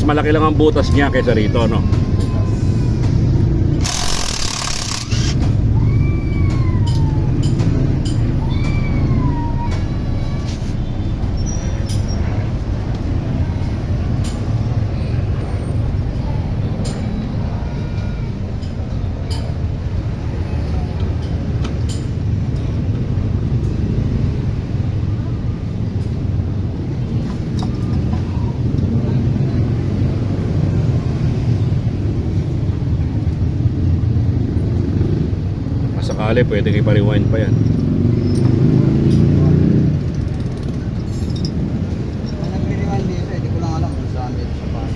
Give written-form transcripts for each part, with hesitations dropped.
malaki lang ang butas niya kaysa rito, no? Sakali pwede kayo pa-rewind pa yan. Nag-rewind dito, hindi ko lang alam kung saan dito sa bahay.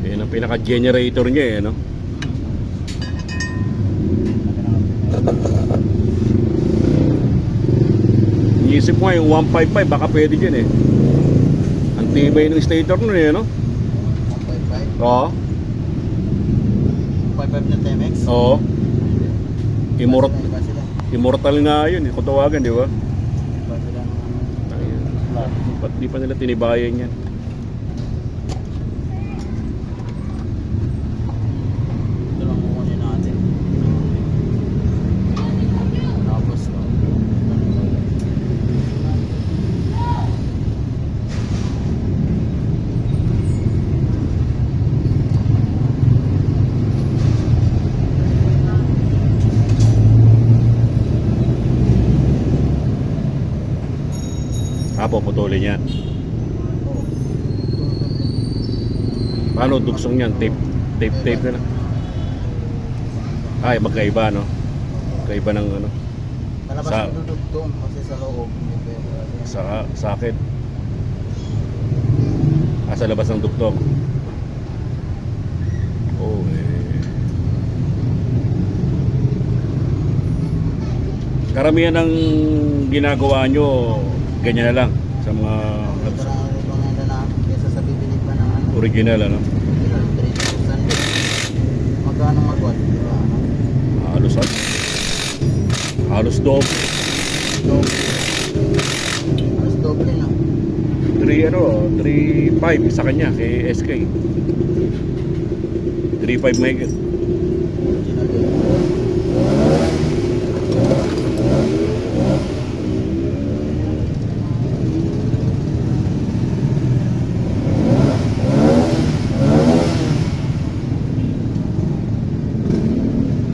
Yan ang pinaka-generator niya eh, no? Iisip mo yung 155 baka pwede dyan eh. Ang tibay ng stator nun eh, no? 155? Oo. 55 na TMX? Oo. Immortal, Iba sila. immortal nga yun eh, kung tawagan, di ba? Iba sila ng Ayun. flat. Ba't di pa nila tinibayan yan? Ito lang kukunin natin. Tapos to. Puputulin yan. Paano duksong yan? Tape na lang. Ay, magkaiba, no? Magkaiba ng ano. Kalabas Sa- yung dudugtong kasi sa loob. Sa akin. Sa labas ng duktong. Oh, eh. Karamihan ng ginagawa nyo, ganyan na lang. Sa mga Ito lang ang recommenda namin kaysa sa bibili pa ng ano. original, ano? 3,000. Magkano magwat? Halos at halos doble. Mas doble na. 3.5 sa kanya kay SK. 3.5 mahigit. Original yun.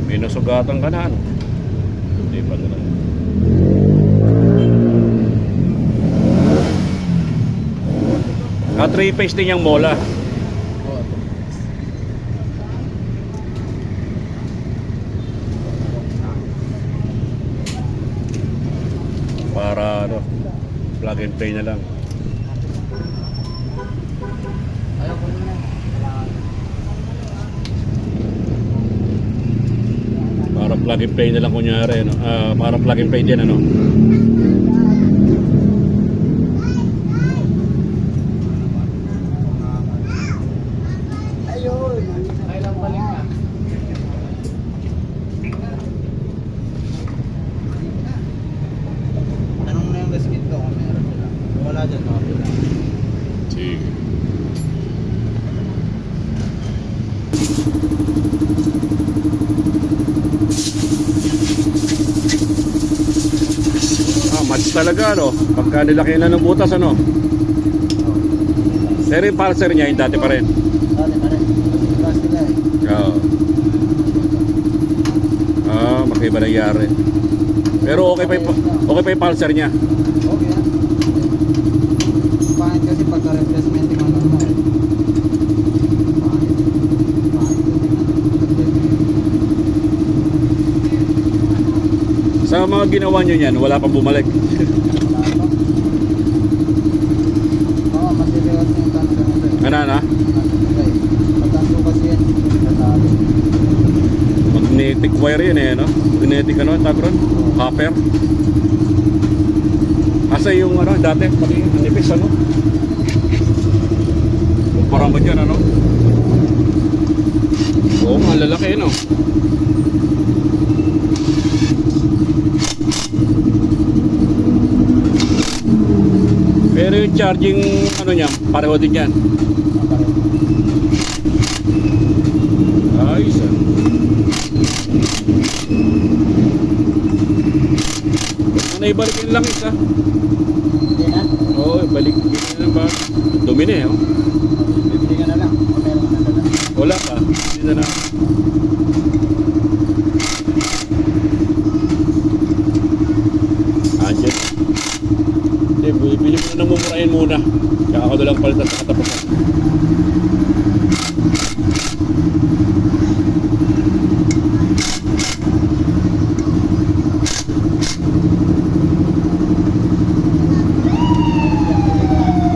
May nasugatan ka na, ano? Hindi pa na. Ah, 3-phase din yung mola. Para ano, plug and play na lang. Ayaw ko na. Para plug and play na lang kunyari, no? Para plug and play din, ano? Ayun. Kailang balik na. Tanong na yung gasket ko kung meron sila. Kung wala dyan, okay lang. Sige. Match talaga, no? Pagka nilaki na ng butas, ano? Pero yung pulsar niya, yung dati pa rin. Dati pa rin. Kasi sila eh. Oo. Makiba nangyari. Pero okay pa yung pulsar niya. Okay yan. Pangit kasi pagka-replacement yung ano mo eh. Pangit. Sa mga ginawa nyo yan, wala pang bumalik. Wala pa. Oo, matiliwas yung tanso nito eh. Ano na? Matanso kasi yan. Natalo. Magnetic wire yun eh, no? Magnetic ano, tawag ron? Copper. Asa yung ano, dati, pati nipis, ano? Parang ba dyan, ano? Oo, ang lalaki, no? yung charging ano niya, pareho din yan. Ayos ah. Ano ibalik yung langis ah. Hindi na. Oo, ibalik yun na ba? Dumi na eh oh. Bibili ka na lang. O meron ka na dala. Wala pa, hindi na lang. Andyan. Hindi, bibili mo na mumurahin muna. Tsaka ako na lang palitan sa katapusan.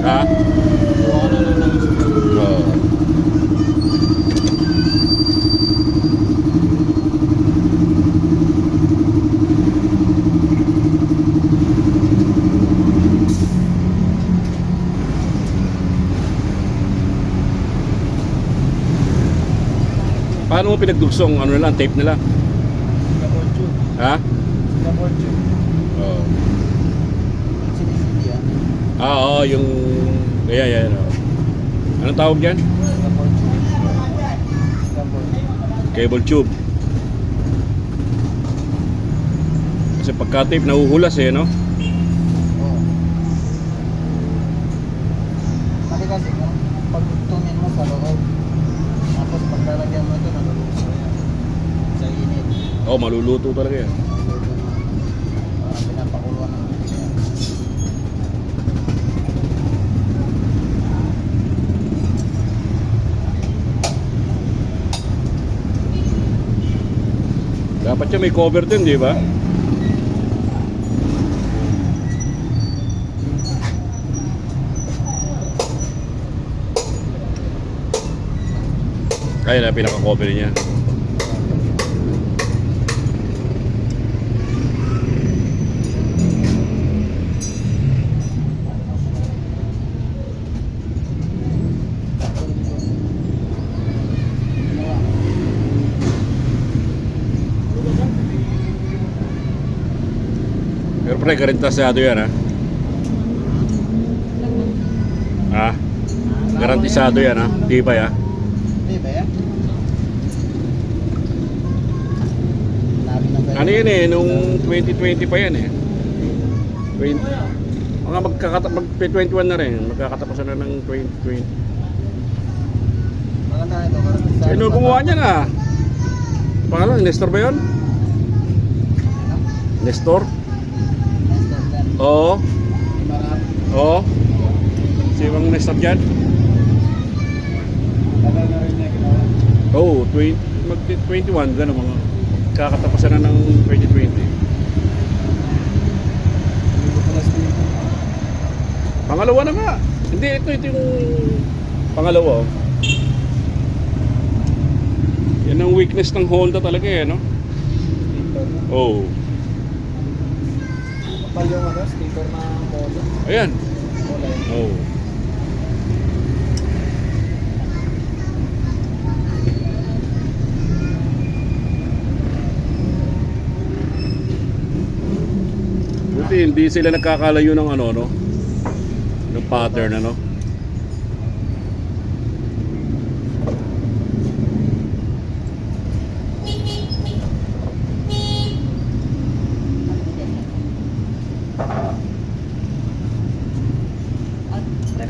Ha? Kuha ka na lang ng screw. Oo. Paano mo pinagdugsong? Ano na lang, tape na lang. Double tube. Ha? Double tube. Oo. Sinisigi yan. Oo, yung... Ayan. Oh. Anong tawag dyan? Double tube. Double tube. Cable tube. Kasi pagka-tape, nahuhulas eh, no? Oo. Kasi kasi kung pagtungin mo sa loob, tapos paglalagyan mo ito, naluluso yan. Sa init. Oo, maluluto talaga yan. Naluluto na. Pinapakuluan ng init yan. Dapat siya may cover din, di ba? Kaya na pinaka-cover niya. Pero pre, garantisado yan ha. Ha? Garantisado yan ha. Di ba ya? Hindi ba yan? Sabi ng ganyan. Ano yan eh, nung 2020 pa yan eh. 20, mga mag-21 na rin. Magkakatapusan na ng 2020. Maganda ito. Karamihan. Sino gumawa niya na? Pangalan, Nestor ba yun? Nestor? Oo. Oo. Si Mang Nestor dyan? Tagal na rin niya ginawa. Oo, 21, gano'n mga. Kakatapusan na ng 2020. Pangalawa na nga. Hindi, ito yung pangalawa. Oh. Yan ang weakness ng Honda talaga eh, no? Oo. Kapal yung ano, sticker na modo. Ayan. Kulay. Oo. Buti hindi sila nagkakalayo ng ano, no? Ng pattern, ano?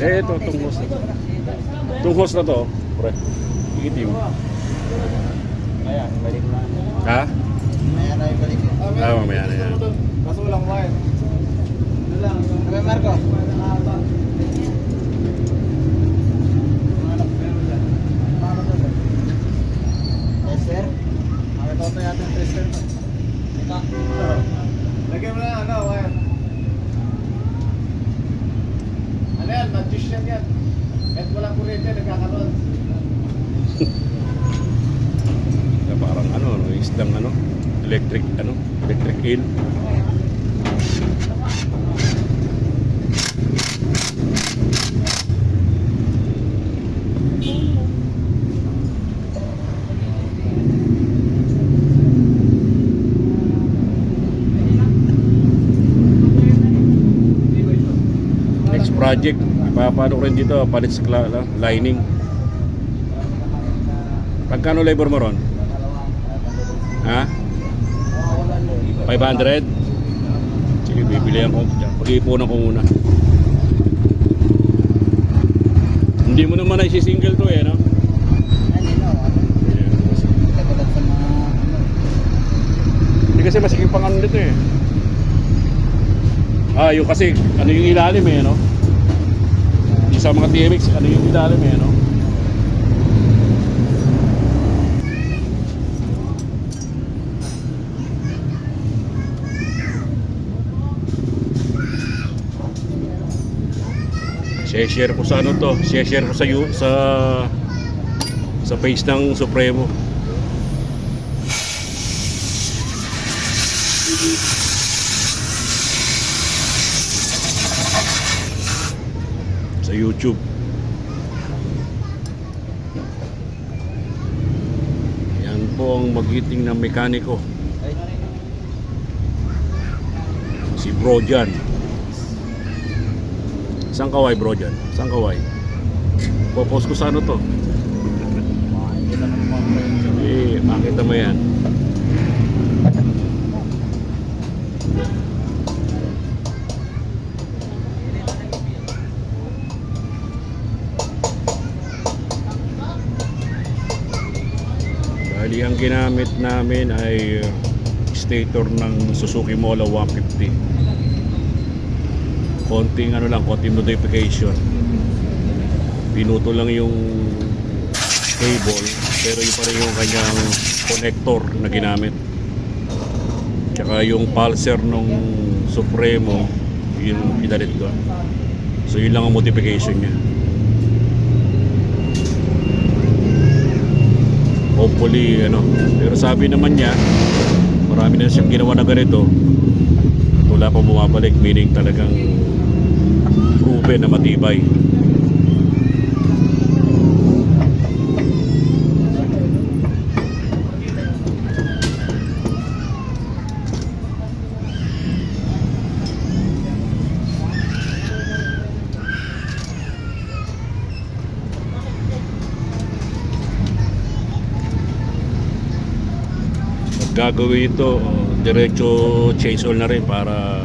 Eh, ito, itong hose na to. Itong hose na to, pre. Itim. Ayan, balik na. Ha? Ayan na ibalik mo. Ah, mamaya na yan. Kaso walang wire. Ano lang? Sabi Marco? Yes, sir. Makatoto yata yung tester mo. Ika. Lagyan mo na ano, wire. Ano yan? Magician yan. Kahit walang kuryente, nagkakaroon. Parang ano, no, isdang ano, electric eel. project. Ipapano ko rin dito, palit sa lining. Pagkano labor mo ron? Ha? 500? Sige, bibilihan ko. Pag-iipunan ko muna. Hindi mo naman isi-single to eh, no? Hindi na, tagulat sa mga Hindi kasi masikip pang ano dito eh. Yung kasi, ano yung ilalim eh, no? Yung sa mga TMX, ano yung ilalim eh, no? Share ko sa ano to, share ko sa page ng Supremo. Sa YouTube. Yan po ang magiting na mekaniko. ay, Si Brojan. Saan kaway Brojan? Saan kaway? Popost ko sa ano to? makikita ng mga friends. Makita mo yan. Bali, ang ginamit namin ay stator ng Suzuki Mola 150. Konting ano lang, konting notification. Pinuto lang yung cable, pero yung pa rin yung kanyang connector na ginamit. Tsaka yung pulser nung Supremo, yun pinalit ko. So yun lang ang modification niya. Hopefully, ano, pero sabi naman niya, marami na siyang ginawa na ganito. Wala pa bumabalik, meaning talagang proven na matibay. Gagawin ito, diretso change oil na rin para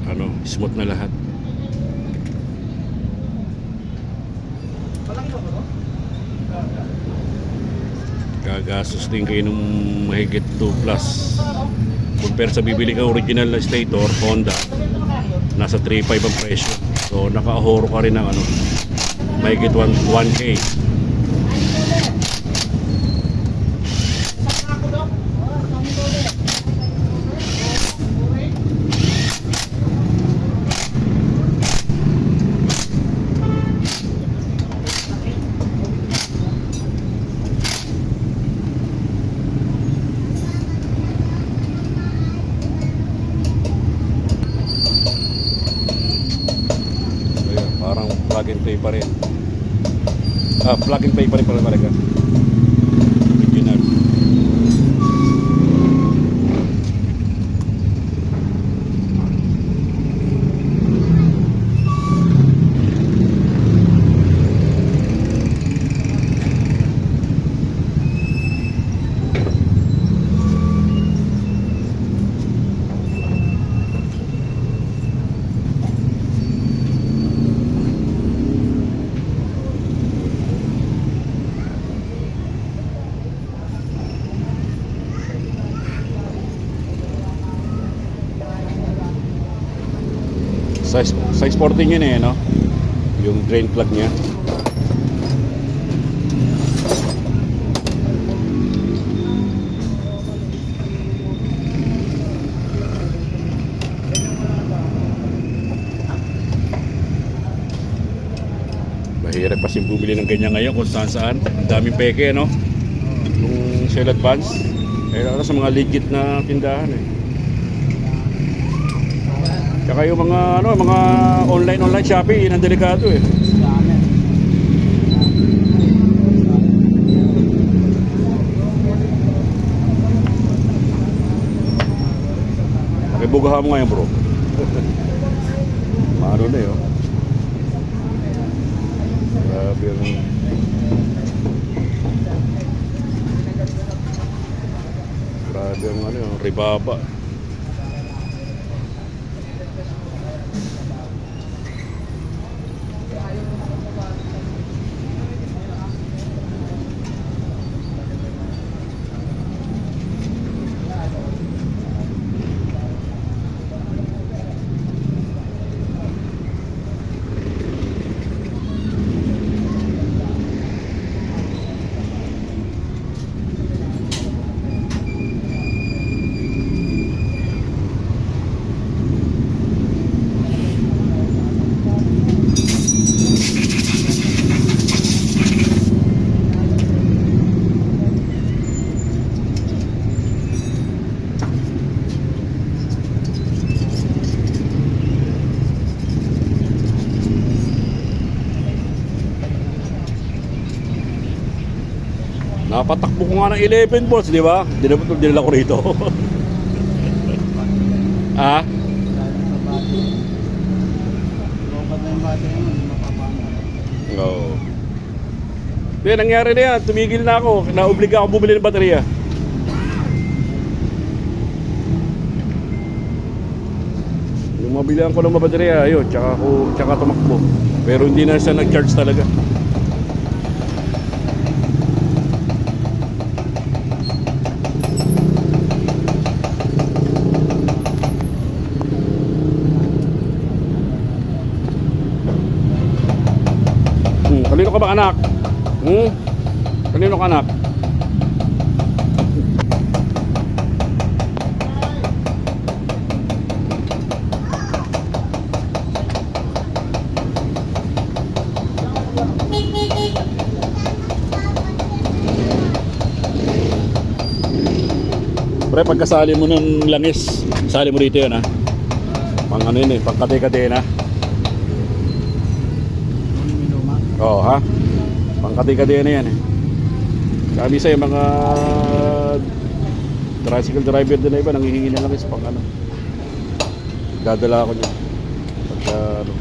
ano, smooth na lahat. Gagastos din kayo ng mahigit 2 plus. Compare sa bibili ka original na stator Honda, nasa 3.5 ang presyo. So naka-ahorro ka rin ng ano, mahigit 1K. Parang plug and play pa rin. Plug and play pa rin talaga. Original. Size 14 yun eh, no? Yung drain plug niya. Mahirap kasi bumili ng ganyan ngayon kung saan. Ang daming peke, no? Yung Cell Advance. Kaya sa mga legit na tindahan eh. Tsaka yung mga online shopping, yun ang delikado eh. Pakibugahan mo ngayon bro. Maano na yun. Grabe yung... Grabe yung ano yun, ribaba. Napatakbo ko nga ng 11 volts, di ba? Dinala ko rito. Ah? Sa bati. Lobat na yung bati yun, hindi mapapana. Oo. Hindi, nangyari na yan. Tumigil na ako. Naobliga ako bumili ng baterya. Yung mabilihan ko ng baterya, ayun, tsaka tumakbo. Pero hindi na siya nag-charge talaga. Kanino ka ba anak? Kanino ka anak? Pre, pagkasali mo ng langis, sali mo rito yun ha. Pang ano yun eh, pang kate-kate na. Oo ha? Pangkati-kati na yan eh. Kami sa mga tricycle driver din na iba nanghihingi na lang is pang ano. Dadala ako dyan. Pagka ano.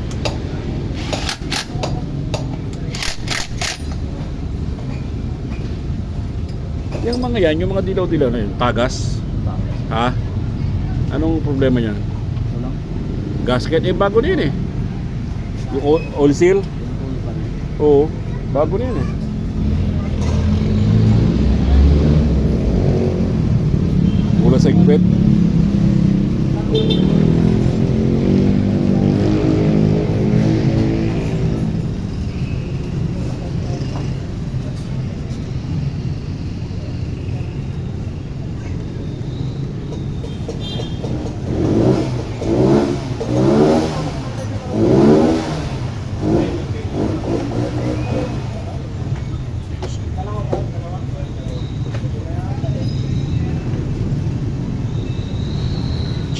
Yung mga yan, yung mga dilaw-dilaw na yun, tagas. Ha? Anong problema niyan? Walang. Gasket, eh bago na yun eh. Yung oil seal? Oo, bago na yun eh. Mula sa higpit.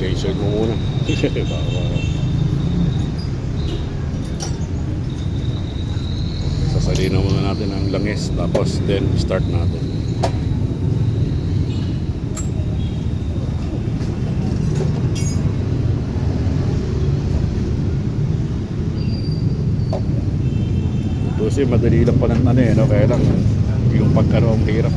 Chaser mo muna. Sasalina muna natin ang langis tapos then start natin. Ito kasi madali lang pa ng ano eh, no? Kaya lang yung pagkano ang hirap.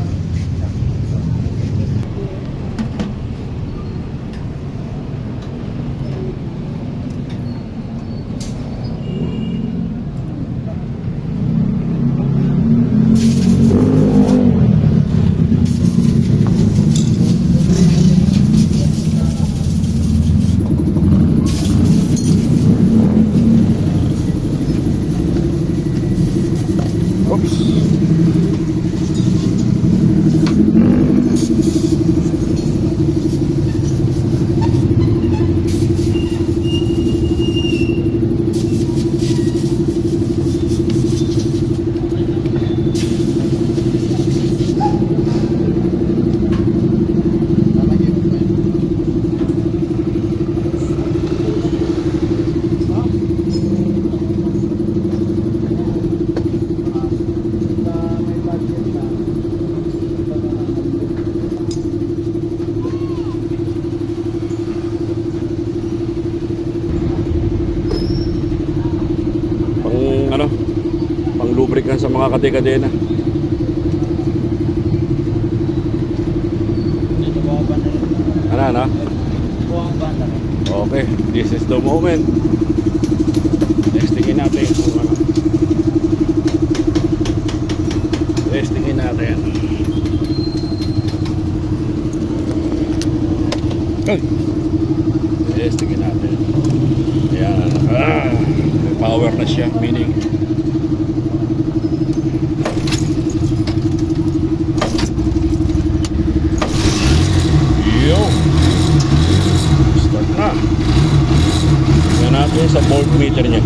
ano, pang lubricant sa mga kate-kadena. Dito buha ang banda rin. Ano? Buha ang banda rin. Okay, this is the moment. Testingin natin kung ano. Testingin natin. Ay! Testingin natin. Ayan. May power na siya, meaning yo! Start na. Tingnan natin sa voltmeter niya.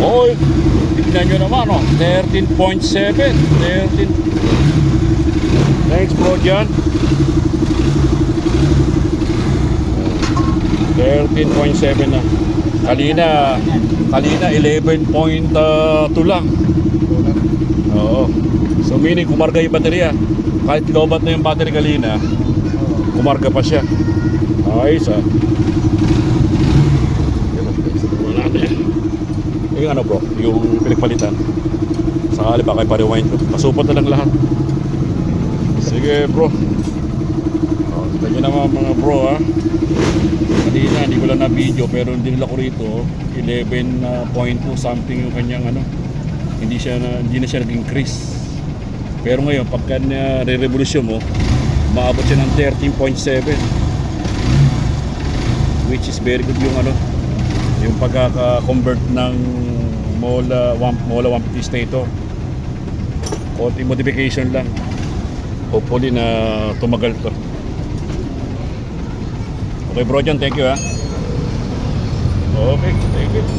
Oy! Tignan nyo naman, oh. 13.7. 13. Thanks, bro, dyan. 13.7 na. Kalina 11.2 lang. Oo. So meaning kumarga yung baterya. Kahit lobat na yung battery kalina, kumarga pa siya. Ayos ah. Yung ano bro, yung pinagpalitan. Sakali baka ipa-rewind ko. Pasupot na lang lahat. Sige bro. Tignan naman mga bro ha. Kanina hindi ko lang na video pero hindi nila ko rito 11.2 something yung kanyang ano. Hindi na siya naging increase. Pero ngayon pagka re-revolusyon mo, maabot siya ng 13.7, which is very good yung ano, yung pagkaka-convert ng Mola 150 stator. Konting modification lang. Hopefully na tumagal to. Okay bro John, thank you ha. Okay, thank you.